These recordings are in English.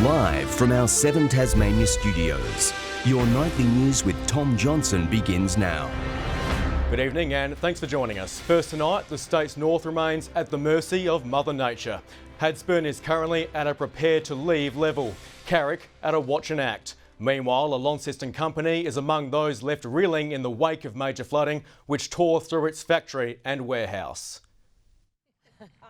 Live from our 7 Tasmania studios, your nightly news with Tom Johnson begins now. Good evening and thanks for joining us. First tonight, the state's north remains at the mercy of Mother Nature. Hadsburn is currently at a prepare to leave level. Carrick at a watch and act. Meanwhile, a Launceston company is among those left reeling in the wake of major flooding, which tore through its factory and warehouse.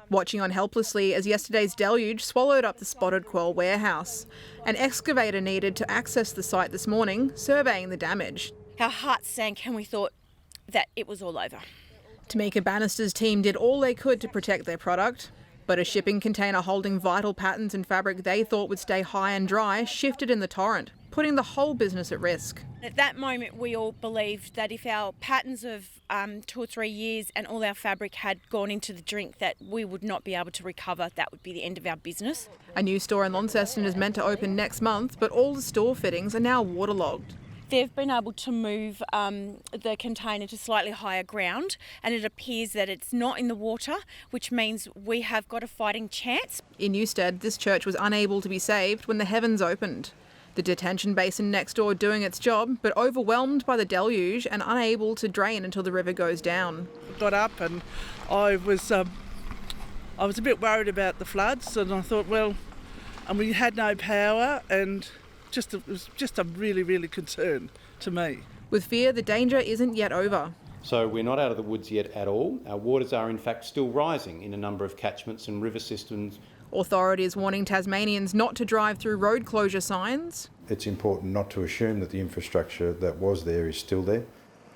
Watching on helplessly as yesterday's deluge swallowed up the Spotted Quoll warehouse. An excavator needed to access the site this morning, surveying the damage. Our hearts sank and we thought that it was all over. Tamika Bannister's team did all they could to protect their product, but a shipping container holding vital patterns and fabric they thought would stay high and dry shifted in the torrent, putting the whole business at risk. At that moment, we all believed that if our patterns of 2 or 3 years and all our fabric had gone into the drink, that we would not be able to recover. That would be the end of our business. A new store in Launceston is meant to open next month, but all the store fittings are now waterlogged. They've been able to move the container to slightly higher ground, and it appears that it's not in the water, which means we have got a fighting chance. In Newstead, this church was unable to be saved when the heavens opened. The detention basin next door doing its job, but overwhelmed by the deluge and unable to drain until the river goes down. Got up and I was a bit worried about the floods, and I thought, well, and we had no power, and it was just a really concern to me. With fear, the danger isn't yet over. So we're not out of the woods yet at all. Our waters are in fact still rising in a number of catchments and river systems. Authorities warning Tasmanians not to drive through road closure signs. It's important not to assume that the infrastructure that was there is still there.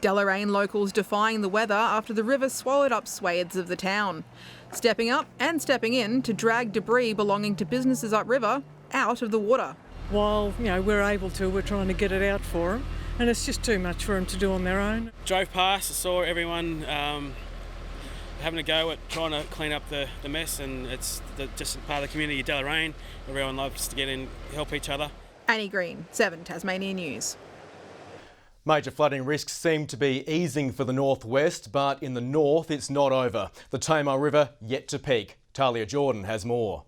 Deloraine locals defying the weather after the river swallowed up swathes of the town. Stepping up and stepping in to drag debris belonging to businesses upriver out of the water. While, we're able to, we're trying to get it out for them, and it's just too much for them to do on their own. Drove past, saw everyone having a go at trying to clean up the mess, and it's just part of the community of Deloraine. Everyone loves to get in, help each other. Annie Green, 7 Tasmania News. Major flooding risks seem to be easing for the northwest, but in the north it's not over. The Tamar River yet to peak. Talia Jordan has more.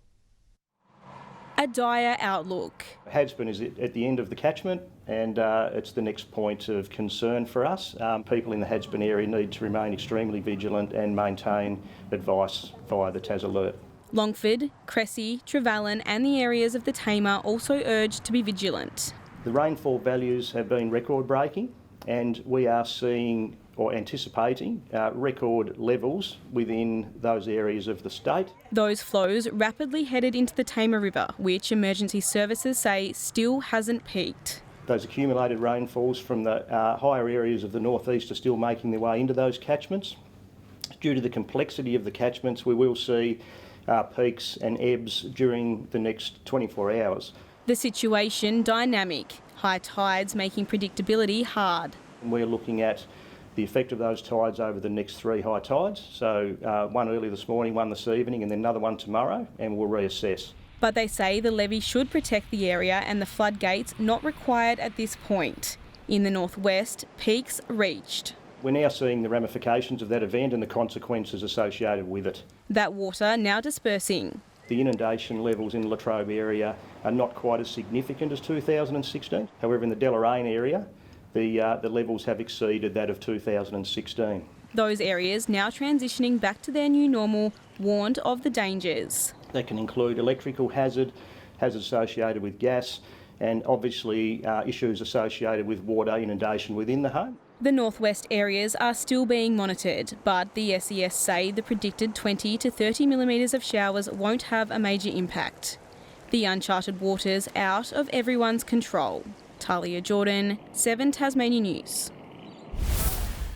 A dire outlook. Hadsburn is at the end of the catchment, and it's the next point of concern for us. People in the Hadsburn area need to remain extremely vigilant and maintain advice via the Tas Alert. Longford, Cressy, Trevallyn and the areas of the Tamar also urged to be vigilant. The rainfall values have been record-breaking, and we are seeing or anticipating record levels within those areas of the state. Those flows rapidly headed into the Tamar River, which emergency services say still hasn't peaked. Those accumulated rainfalls from the higher areas of the northeast are still making their way into those catchments. Due to the complexity of the catchments, we will see peaks and ebbs during the next 24 hours. The situation dynamic, high tides making predictability hard. We're looking at the effect of those tides over the next 3 high tides. So one early this morning, one this evening, and then another one tomorrow, and we'll reassess. But they say the levee should protect the area and the floodgates not required at this point. In the northwest, peaks reached. We're now seeing the ramifications of that event and the consequences associated with it. That water now dispersing. The inundation levels in the Latrobe area are not quite as significant as 2016. However, in the Deloraine area, the levels have exceeded that of 2016. Those areas now transitioning back to their new normal, warned of the dangers. That can include electrical hazards associated with gas, and obviously issues associated with water inundation within the home. The northwest areas are still being monitored, but the SES say the predicted 20 to 30 millimetres of showers won't have a major impact. The uncharted waters out of everyone's control. Talia Jordan, 7 Tasmania News.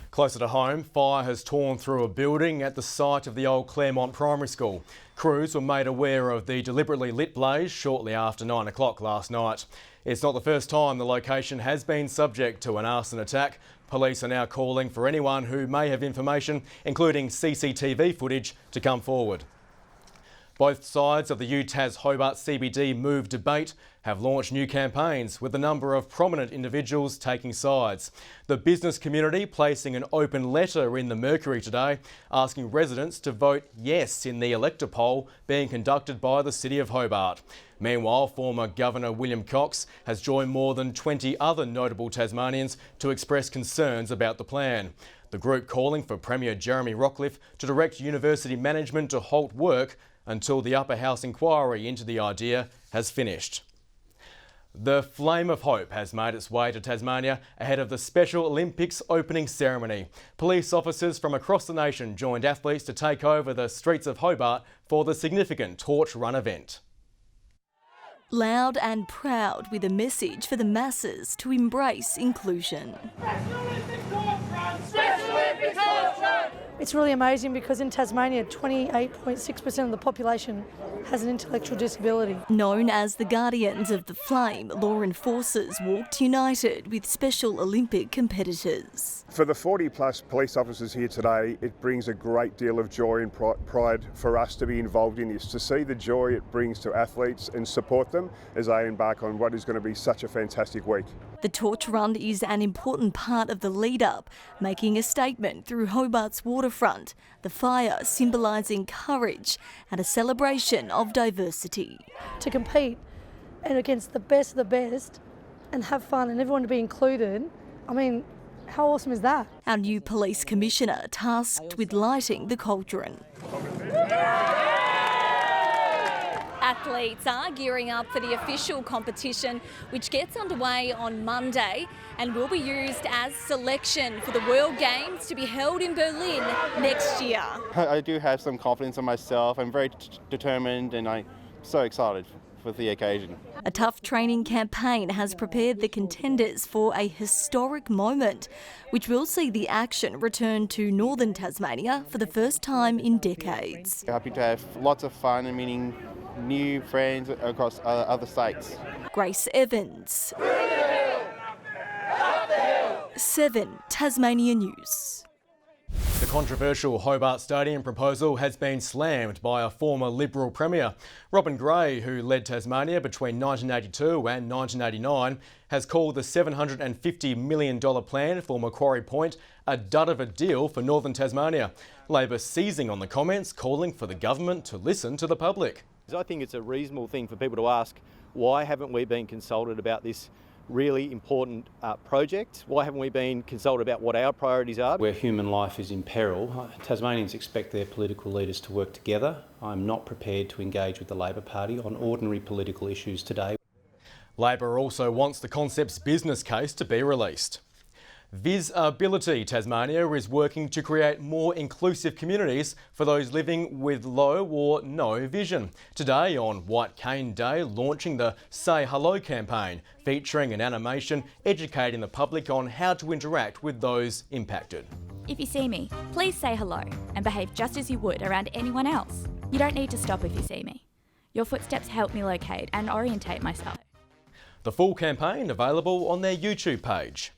Closer to home, fire has torn through a building at the site of the old Claremont Primary School. Crews were made aware of the deliberately lit blaze shortly after 9 o'clock last night. It's not the first time the location has been subject to an arson attack. Police are now calling for anyone who may have information, including CCTV footage, to come forward. Both sides of the UTAS Hobart CBD Move debate have launched new campaigns with a number of prominent individuals taking sides. The business community placing an open letter in the Mercury today asking residents to vote yes in the elector poll being conducted by the City of Hobart. Meanwhile, former Governor William Cox has joined more than 20 other notable Tasmanians to express concerns about the plan. The group calling for Premier Jeremy Rockliff to direct university management to halt work until the Upper House inquiry into the idea has finished. The Flame of Hope has made its way to Tasmania ahead of the Special Olympics opening ceremony. Police officers from across the nation joined athletes to take over the streets of Hobart for the significant torch run event. Loud and proud with a message for the masses to embrace inclusion. It's really amazing because in Tasmania, 28.6% of the population has an intellectual disability. Known as the Guardians of the Flame, law enforcers walked united with Special Olympic competitors. For the 40-plus police officers here today, it brings a great deal of joy and pride for us to be involved in this, to see the joy it brings to athletes and support them as they embark on what is going to be such a fantastic week. The torch run is an important part of the lead-up, making a statement through Hobart's waterfront, the fire symbolising courage and a celebration of diversity. To compete and against the best of the best and have fun and everyone to be included, I mean, how awesome is that? Our new police commissioner tasked with lighting the cauldron. Athletes are gearing up for the official competition, which gets underway on Monday and will be used as selection for the World Games to be held in Berlin next year. I do have some confidence in myself. I'm very determined and I'm so excited for the occasion. A tough training campaign has prepared the contenders for a historic moment, which will see the action return to northern Tasmania for the first time in decades. Happy to have lots of fun and meeting new friends across other states. Grace Evans, 7 Tasmania News. The controversial Hobart Stadium proposal has been slammed by a former Liberal Premier. Robin Gray, who led Tasmania between 1982 and 1989, has called the $750 million plan for Macquarie Point a dud of a deal for northern Tasmania. Labor seizing on the comments, calling for the government to listen to the public. I think it's a reasonable thing for people to ask, why haven't we been consulted about this really important project? Why haven't we been consulted about what our priorities are? Where human life is in peril, Tasmanians expect their political leaders to work together. I'm not prepared to engage with the Labor Party on ordinary political issues today. Labor also wants the concept's business case to be released. Visability Tasmania is working to create more inclusive communities for those living with low or no vision. Today on White Cane Day, launching the Say Hello campaign, featuring an animation educating the public on how to interact with those impacted. If you see me, please say hello and behave just as you would around anyone else. You don't need to stop if you see me. Your footsteps help me locate and orientate myself. The full campaign available on their YouTube page.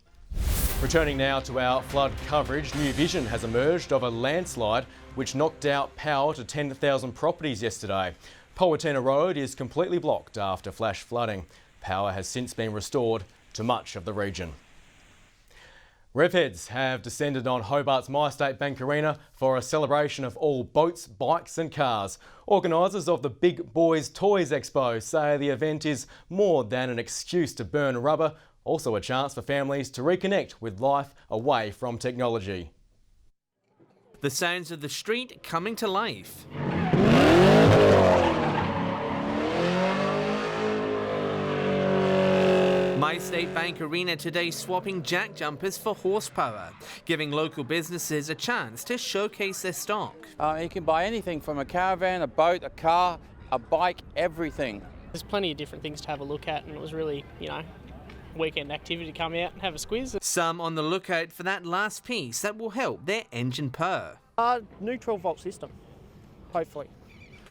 Returning now to our flood coverage, new vision has emerged of a landslide which knocked out power to 10,000 properties yesterday. Powatena Road is completely blocked after flash flooding. Power has since been restored to much of the region. Revheads have descended on Hobart's MyState Bank Arena for a celebration of all boats, bikes and cars. Organisers of the Big Boys Toys Expo say the event is more than an excuse to burn rubber, also a chance for families to reconnect with life away from technology. The sounds of the street coming to life. MyState Bank Arena today swapping jack jumpers for horsepower, giving local businesses a chance to showcase their stock. You can buy anything from a caravan, a boat, a car, a bike, everything. There's plenty of different things to have a look at, and it was really, weekend activity to come out and have a squiz. Some on the lookout for that last piece that will help their engine purr. New 12-volt system, hopefully.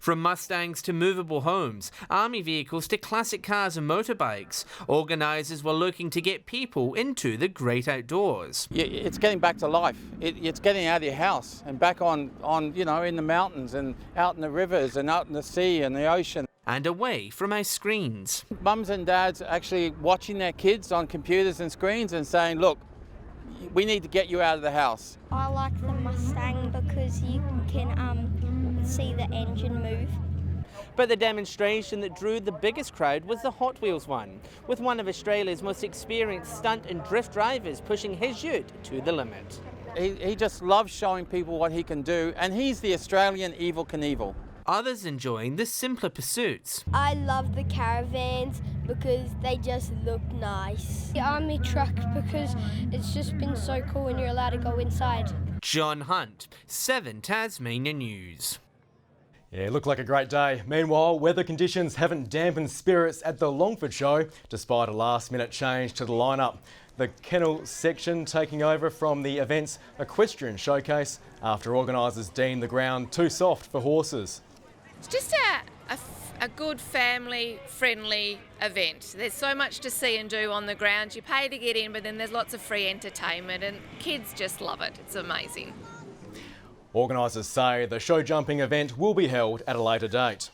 From Mustangs to movable homes, army vehicles to classic cars and motorbikes, organisers were looking to get people into the great outdoors. It's getting back to life. It's getting out of your house and back on in the mountains and out in the rivers and out in the sea and the ocean. And away from our screens. Mums and dads actually watching their kids on computers and screens and saying, look, we need to get you out of the house. I like the Mustang because you can see the engine move. But the demonstration that drew the biggest crowd was the Hot Wheels one, with one of Australia's most experienced stunt and drift drivers pushing his ute to the limit. He just loves showing people what he can do, and he's the Australian Evel Knievel. Others enjoying the simpler pursuits. I love the caravans because they just look nice. The army truck because it's just been so cool when you're allowed to go inside. John Hunt, 7 Tasmania News. Yeah, it looked like a great day. Meanwhile, weather conditions haven't dampened spirits at the Longford Show, despite a last-minute change to the lineup. The kennel section taking over from the event's equestrian showcase after organisers deemed the ground too soft for horses. It's just a good family-friendly event. There's so much to see and do on the ground. You pay to get in, but then there's lots of free entertainment and kids just love it. It's amazing. Organisers say the show jumping event will be held at a later date.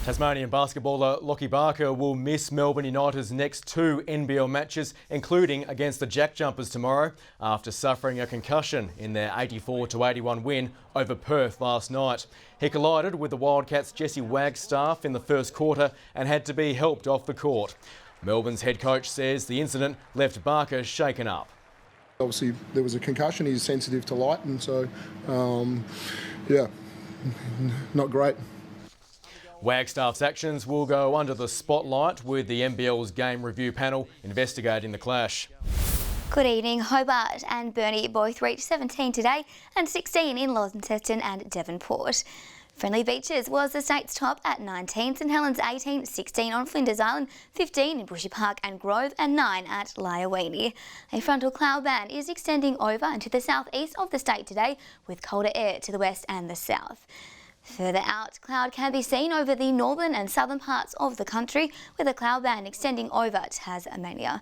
Tasmanian basketballer Lockie Barker will miss Melbourne United's next 2 NBL matches, including against the Jack Jumpers tomorrow, after suffering a concussion in their 84-81 win over Perth last night. He collided with the Wildcats' Jesse Wagstaff in the first quarter and had to be helped off the court. Melbourne's head coach says the incident left Barker shaken up. Obviously there was a concussion, he's sensitive to light, and so, yeah, not great. Wagstaff's actions will go under the spotlight with the NBL's game review panel investigating the clash. Good evening. Hobart and Burnie both reached 17 today and 16 in Launceston and Devonport. Friendly Beaches was the state's top at 19, St Helens 18, 16 on Flinders Island, 15 in Bushy Park and Grove and 9 at Lyowini. A frontal cloud band is extending over into the southeast of the state today with colder air to the west and the south. Further out, cloud can be seen over the northern and southern parts of the country with a cloud band extending over Tasmania.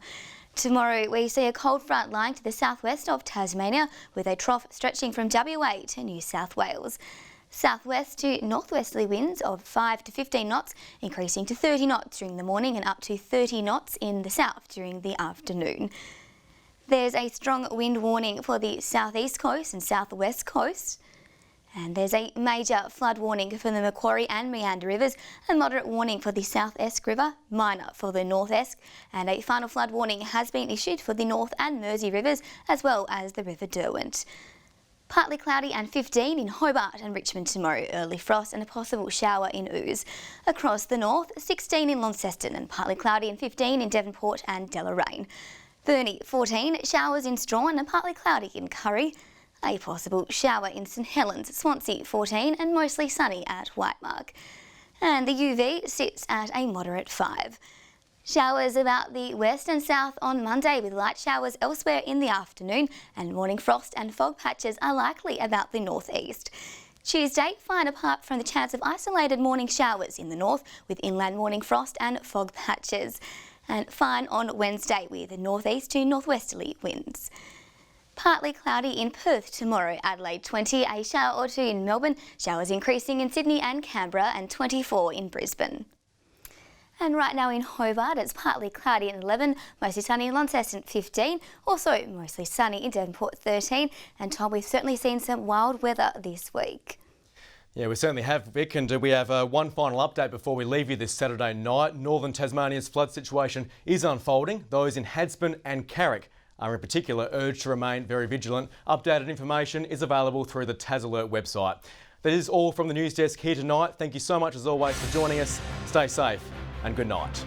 Tomorrow we see a cold front lying to the southwest of Tasmania with a trough stretching from WA to New South Wales. Southwest to northwesterly winds of 5 to 15 knots, increasing to 30 knots during the morning and up to 30 knots in the south during the afternoon. There's a strong wind warning for the southeast coast and southwest coast. And there's a major flood warning for the Macquarie and Meander rivers, a moderate warning for the South Esk River, minor for the North Esk, and a final flood warning has been issued for the North and Mersey rivers as well as the River Derwent. Partly cloudy and 15 in Hobart and Richmond tomorrow, early frost and a possible shower in Ooze. Across the north, 16 in Launceston and partly cloudy and 15 in Devonport and Deloraine. Burnie 14, showers in Strawn and partly cloudy in Curry. A possible shower in St Helens, Swansea 14 and mostly sunny at Whitemark. And the UV sits at a moderate 5. Showers about the west and south on Monday with light showers elsewhere in the afternoon and morning frost and fog patches are likely about the northeast. Tuesday, fine apart from the chance of isolated morning showers in the north with inland morning frost and fog patches. And fine on Wednesday with northeast to northwesterly winds. Partly cloudy in Perth tomorrow, Adelaide 20, a shower or 2 in Melbourne, showers increasing in Sydney and Canberra and 24 in Brisbane. And right now in Hobart, it's partly cloudy at 11, mostly sunny in Launceston 15, also mostly sunny in Devonport 13, and Tom, we've certainly seen some wild weather this week. Yeah, we certainly have, Vic, and we have one final update before we leave you this Saturday night. Northern Tasmania's flood situation is unfolding. Those in Hadspen and Carrick are in particular urged to remain very vigilant. Updated information is available through the Tas Alert website. That is all from the news desk here tonight. Thank you so much as always for joining us. Stay safe and good night.